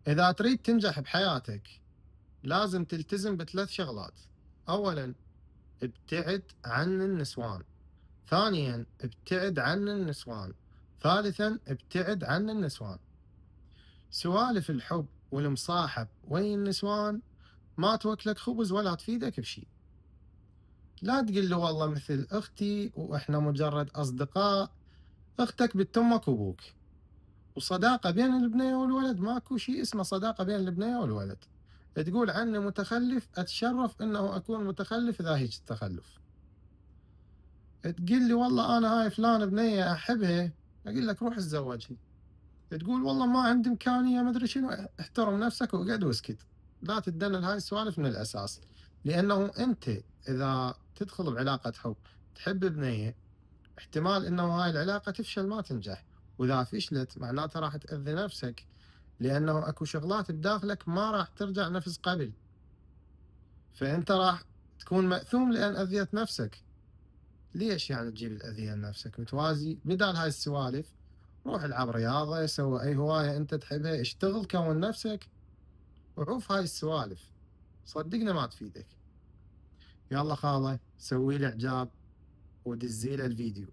إذا تريد تنجح بحياتك لازم تلتزم ب3 شغلات. أولًا ابتعد عن النسوان، ثانيًا ابتعد عن النسوان، ثالثًا ابتعد عن النسوان. سوالف الحب والمصاحب ويا النسوان ما توكلك خبز ولا تفيدك بشي. لا تقل لي والله مثل أختي وإحنا مجرد أصدقاء. أختك بنت أمك وأبوك، وصداقة بين البنية والولد ماكو شي اسمه صداقة بين البنية والولد. تقول عني متخلف، أتشرف إنه أكون متخلف إذا هيج التخلف. تقول لي والله أنا هاي فلان بنية أحبها، أقول لك روح اتزوجها. تقول والله ما عندي إمكانية ما أدري شنو، احترم نفسك واقعد واسكت. لا تتدنى هاي السوالف من الأساس، لأنه أنت إذا تدخل بعلاقة حب تحب بنية، احتمال إنه هاي العلاقة تفشل ما تنجح، وإذا فشلت معناته راح تأذي نفسك، لأنه أكو شغلات بداخلك ما راح ترجع نفس قبل، فأنت راح تكون مأثوم لأن أذيت نفسك. ليش يعني تجيب الأذية لنفسك؟ متوازي بدال هاي السوالف روح العب رياضة، سوي أي هواية أنت تحبها، اشتغل كون نفسك، وعوف هاي السوالف، صدقني ما تفيدك. يلا خاله سوي لي إعجاب ودزي له الفيديو.